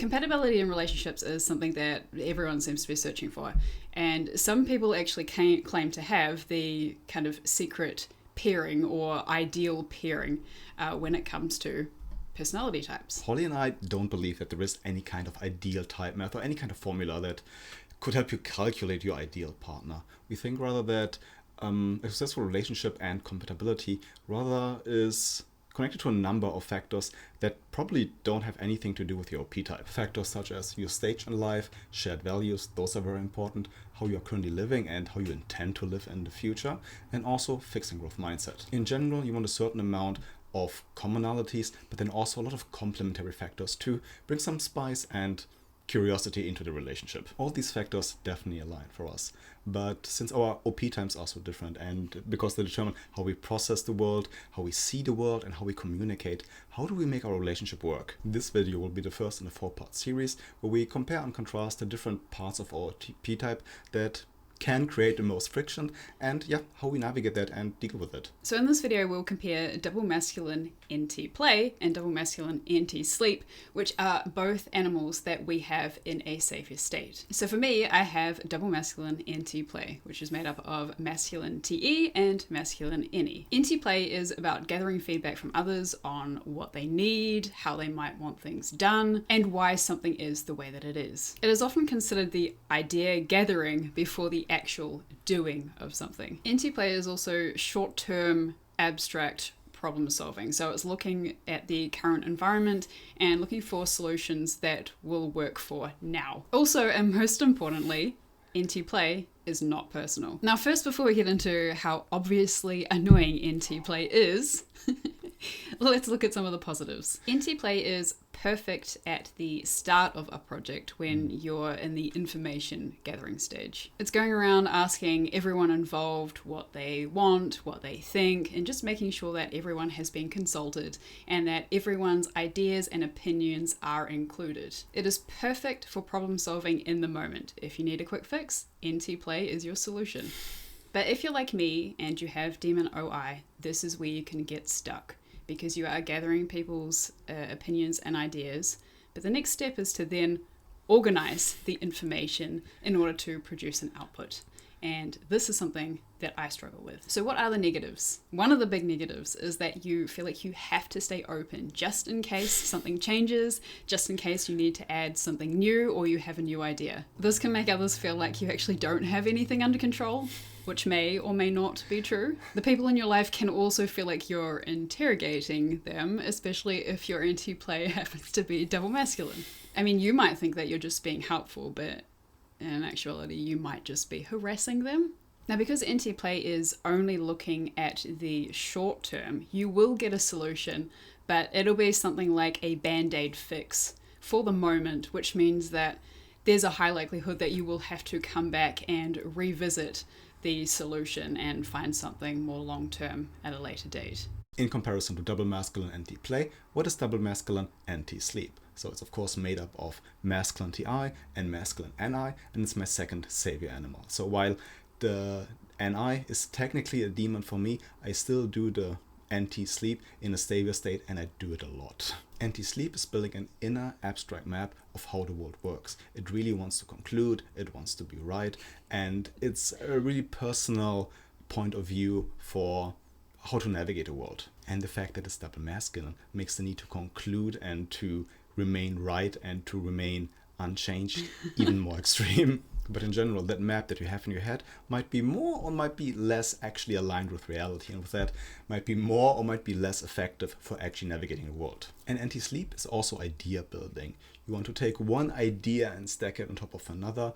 Compatibility in relationships is something that everyone seems to be searching for. And some people actually claim to have the kind of secret pairing or ideal pairing when it comes to personality types. Holly and I don't believe that there is any kind of ideal type math or any kind of formula that could help you calculate your ideal partner. We think rather that a successful relationship and compatibility rather is connected to a number of factors that probably don't have anything to do with your OP type. Factors such as your stage in life, shared values, those are very important, how you are currently living and how you intend to live in the future, and also fixed and growth mindset. In general, you want a certain amount of commonalities, but then also a lot of complementary factors to bring some spice and curiosity into the relationship. All these factors definitely align for us. But since our OP types are so different, and because they determine how we process the world, how we see the world, and how we communicate, how do we make our relationship work? This video will be the first in a 4-part series where we compare and contrast the different parts of our OP type that can create the most friction, and how we navigate that and deal with it. So in this video, we'll compare double masculine NT play and double masculine NT sleep, which are both animals that we have in a safer state. So for me, I have double masculine NT play, which is made up of masculine TE and masculine NE. NT play is about gathering feedback from others on what they need, how they might want things done, and why something is the way that it is. It is often considered the idea gathering before the actual doing of something. NT play is also short-term, abstract problem solving. So it's looking at the current environment and looking for solutions that will work for now. Also, and most importantly, NT play is not personal. Now, first, before we get into how obviously annoying NT play is, let's look at some of the positives. NT play is perfect at the start of a project when you're in the information gathering stage. It's going around asking everyone involved what they want, what they think, and just making sure that everyone has been consulted and that everyone's ideas and opinions are included. It is perfect for problem solving in the moment. If you need a quick fix, NT play is your solution. But if you're like me and you have demon OI, this is where you can get stuck, because you are gathering people's opinions and ideas. But the next step is to then organize the information in order to produce an output. And this is something that I struggle with. So what are the negatives? One of the big negatives is that you feel like you have to stay open just in case something changes, just in case you need to add something new or you have a new idea. This can make others feel like you actually don't have anything under control, which may or may not be true. The people in your life can also feel like you're interrogating them, especially if your NT play happens to be double masculine. I mean, you might think that you're just being helpful, but in actuality, you might just be harassing them. Now, because NT play is only looking at the short term, you will get a solution, but it'll be something like a band-aid fix for the moment, which means that there's a high likelihood that you will have to come back and revisit the solution and find something more long-term at a later date. In comparison to double masculine NT play, what is double masculine NT sleep? So it's of course made up of masculine TI and masculine NI, and it's my second savior animal. So while the NI is technically a demon for me, I still do the NT sleep in a savior state, and I do it a lot. NT sleep is building an inner abstract map of how the world works. It really wants to conclude, it wants to be right, and it's a really personal point of view for how to navigate the world. And the fact that it's double masculine makes the need to conclude and to remain right and to remain unchanged even more extreme. But in general, that map that you have in your head might be more or might be less actually aligned with reality, and with that might be more or might be less effective for actually navigating the world. And anti-sleep is also idea building. You want to take one idea and stack it on top of another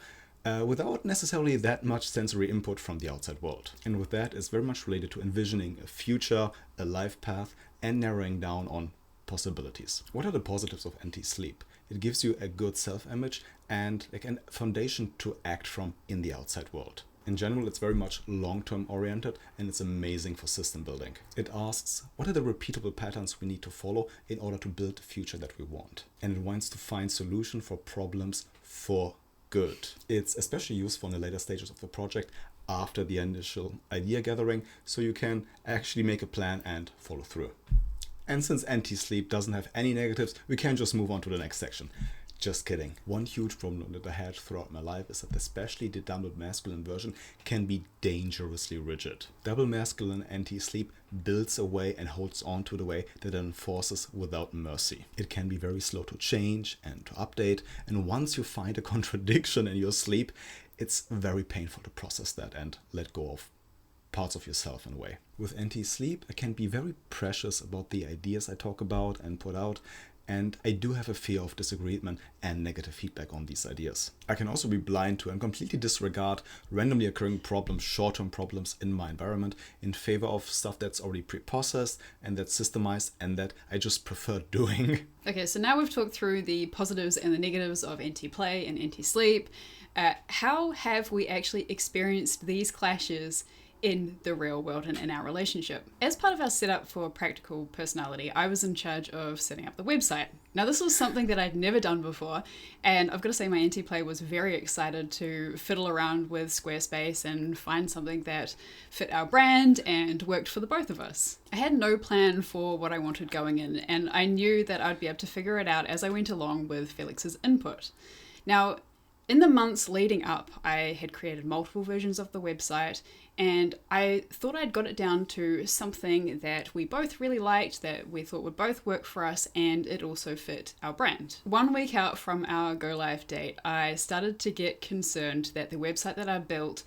without necessarily that much sensory input from the outside world. And with that, it's very much related to envisioning a future, a life path, and narrowing down on possibilities. What are the positives of anti-sleep? It gives you a good self-image and like a foundation to act from in the outside world. In general, it's very much long-term oriented, and it's amazing for system building. It asks, what are the repeatable patterns we need to follow in order to build the future that we want? And it wants to find solution for problems for good. It's especially useful in the later stages of the project after the initial idea gathering, so you can actually make a plan and follow through. And since anti-sleep doesn't have any negatives, we can just move on to the next section. Just kidding. One huge problem that I had throughout my life is that especially the double masculine version can be dangerously rigid. Double masculine anti-sleep builds a way and holds on to the way that it enforces without mercy. It can be very slow to change and to update, and once you find a contradiction in your sleep, it's very painful to process that and let go of parts of yourself in a way. With anti-sleep, I can be very precious about the ideas I talk about and put out, and I do have a fear of disagreement and negative feedback on these ideas. I can also be blind to and completely disregard randomly occurring problems, short-term problems in my environment in favor of stuff that's already pre-processed and that's systemized and that I just prefer doing. Okay, so now we've talked through the positives and the negatives of anti-play and anti-sleep. How have we actually experienced these clashes in the real world and in our relationship? As part of our setup for Practical Personality, I was in charge of setting up the website. Now, this was something that I'd never done before, and I've got to say my anti-play was very excited to fiddle around with Squarespace and find something that fit our brand and worked for the both of us. I had no plan for what I wanted going in, and I knew that I'd be able to figure it out as I went along with Felix's input. Now, in the months leading up, I had created multiple versions of the website, and I thought I'd got it down to something that we both really liked, that we thought would both work for us, and it also fit our brand. 1 week out from our go live date, I started to get concerned that the website that I built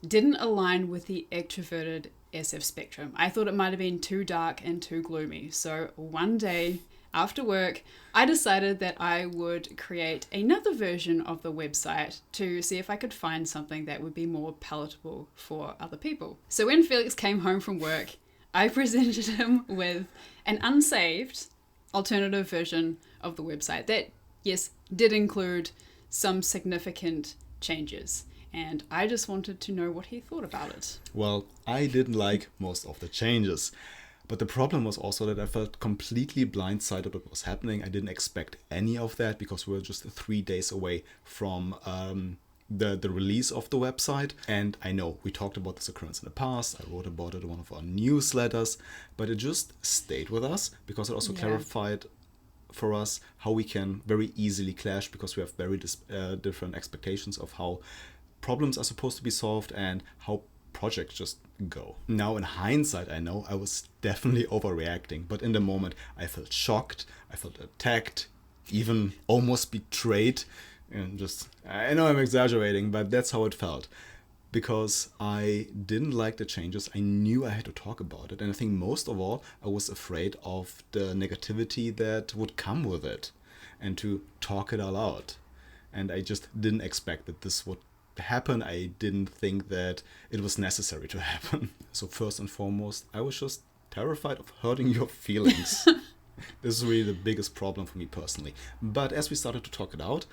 didn't align with the extroverted SF spectrum. I thought it might have been too dark and too gloomy. So one day, after work, I decided that I would create another version of the website to see if I could find something that would be more palatable for other people. So when Felix came home from work, I presented him with an unsaved alternative version of the website that, yes, did include some significant changes. And I just wanted to know what he thought about it. Well, I didn't like most of the changes. But the problem was also that I felt completely blindsided what was happening. I didn't expect any of that because we were just 3 days away from the release of the website. And I know we talked about this occurrence in the past. I wrote about it in one of our newsletters, but it just stayed with us because it also clarified for us how we can very easily clash because we have very different expectations of how problems are supposed to be solved and how projects just go. Now in hindsight, I know I was definitely overreacting, but in the moment I felt shocked, I felt attacked, even almost betrayed, and just, I know I'm exaggerating, but that's how it felt. Because I didn't like the changes, I knew I had to talk about it, and I think most of all, I was afraid of the negativity that would come with it, and to talk it all out. And I just didn't expect that this would happen. I didn't think that it was necessary to happen. So first and foremost, I was just terrified of hurting your feelings. This is really the biggest problem for me personally. But as we started to talk it out,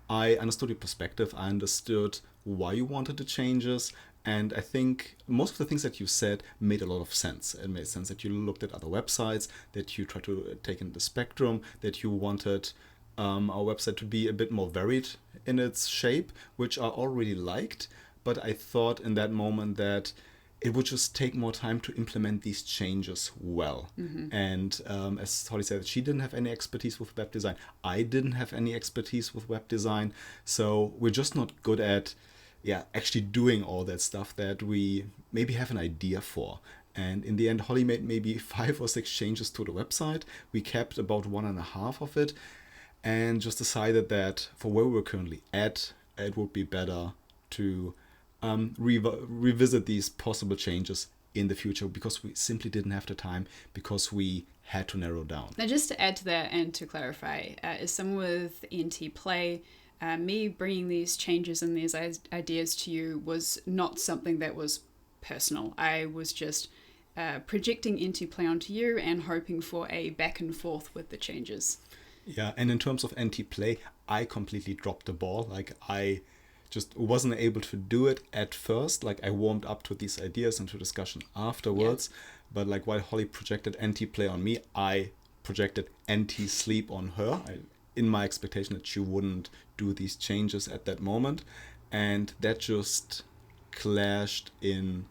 I understood your perspective. I understood why you wanted the changes. And I think most of the things that you said made a lot of sense. It made sense that you looked at other websites, that you tried to take in the spectrum, that you wanted our website to be a bit more varied in its shape, which I already liked. But I thought in that moment that it would just take more time to implement these changes well. Mm-hmm. And as Holly said, she didn't have any expertise with web design. I didn't have any expertise with web design. So we're just not good at actually doing all that stuff that we maybe have an idea for. And in the end, Holly made maybe 5 or 6 changes to the website. We kept about 1.5 of it. And just decided that for where we're currently at, it would be better to revisit these possible changes in the future because we simply didn't have the time because we had to narrow down. Now, just to add to that and to clarify, as someone with Inplay, me bringing these changes and these ideas to you was not something that was personal. I was just projecting Inplay onto you and hoping for a back and forth with the changes. Yeah, and in terms of anti-play, I completely dropped the ball. Like, I just wasn't able to do it at first. Like, I warmed up to these ideas and to discussion afterwards. Yeah. But like, while Holly projected anti-play on me, I projected anti-sleep on her. In my expectation that she wouldn't do these changes at that moment. And that just clashed in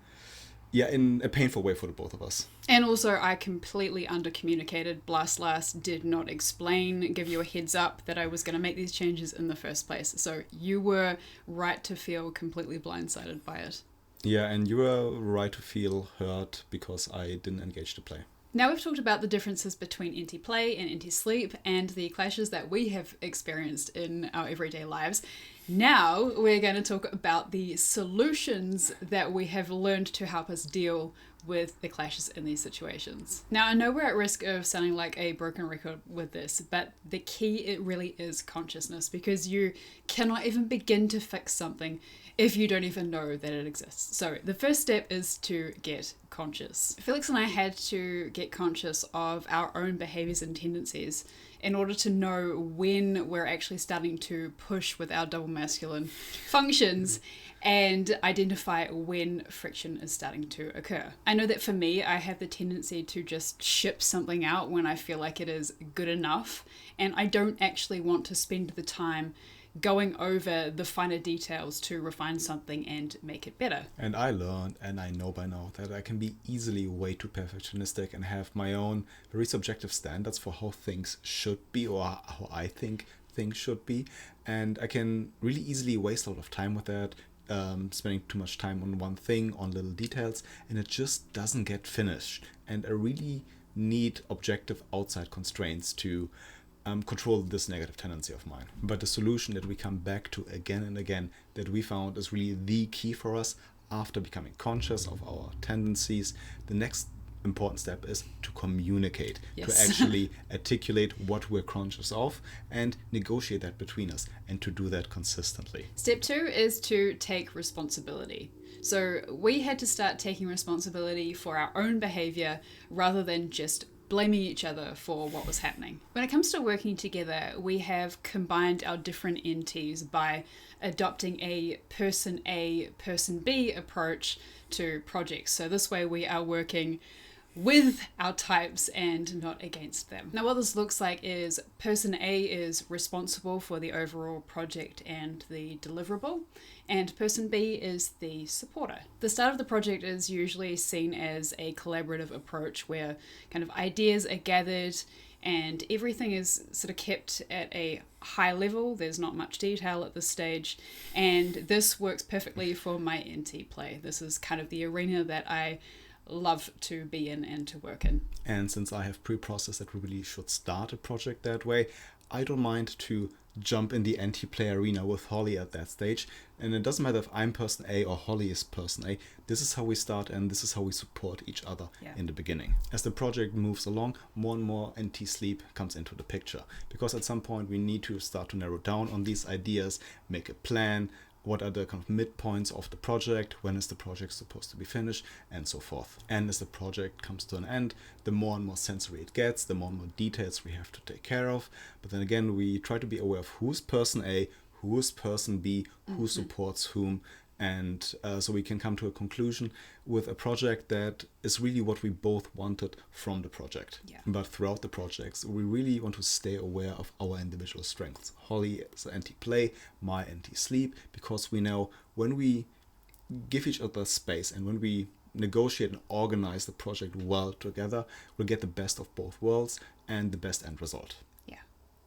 Yeah, in a painful way for the both of us. And also, I completely undercommunicated. Blast did not give you a heads up that I was going to make these changes in the first place. So you were right to feel completely blindsided by it. Yeah, and you were right to feel hurt because I didn't engage the play. Now we've talked about the differences between NT play and NT sleep and the clashes that we have experienced in our everyday lives. Now we're going to talk about the solutions that we have learned to help us deal with the clashes in these situations. Now I know we're at risk of sounding like a broken record with this, but the key, it really is consciousness, because you cannot even begin to fix something if you don't even know that it exists. So the first step is to get conscious. Felix and I had to get conscious of our own behaviors and tendencies in order to know when we're actually starting to push with our double masculine functions and identify when friction is starting to occur. I know that for me, I have the tendency to just ship something out when I feel like it is good enough, and I don't actually want to spend the time going over the finer details to refine something and make it better. And I learned, and I know by now, that I can be easily way too perfectionistic and have my own very subjective standards for how things should be, or how I think things should be. And I can really easily waste a lot of time with that, spending too much time on one thing, on little details, and it just doesn't get finished. And I really need objective outside constraints to control this negative tendency of mine. But the solution that we come back to again and again, that we found is really the key for us after becoming conscious of our tendencies, the next important step is to communicate, yes. To actually articulate what we're conscious of and negotiate that between us, and to do that consistently. Step 2 is to take responsibility. So we had to start taking responsibility for our own behavior rather than just blaming each other for what was happening. When it comes to working together, we have combined our different NTs by adopting a person B approach to projects. So this way we are working with our types and not against them. Now what this looks like is person A is responsible for the overall project and the deliverable, and person B is the supporter. The start of the project is usually seen as a collaborative approach where kind of ideas are gathered and everything is sort of kept at a high level. There's not much detail at this stage, and this works perfectly for my NT play. This is kind of the arena that I love to be in and to work in. And since I have pre-processed that we really should start a project that way, I don't mind to jump in the anti-play arena with Holly at that stage. And it doesn't matter if I'm person A or Holly is person A. This is how we start, and this is how we support each other in the beginning. As the project moves along, more and more anti-sleep comes into the picture, because at some point we need to start to narrow down on these ideas, make a plan. What are the kind of midpoints of the project? When is the project supposed to be finished? And so forth. And as the project comes to an end, the more and more sensory it gets, the more and more details we have to take care of. But then again, we try to be aware of who's person A, who's person B, who supports whom. And so we can come to a conclusion with a project that is really what we both wanted from the project. Yeah. But throughout the projects, we really want to stay aware of our individual strengths. Holly is anti-play, my anti-sleep, because we know when we give each other space and when we negotiate and organize the project well together, we'll get the best of both worlds and the best end result.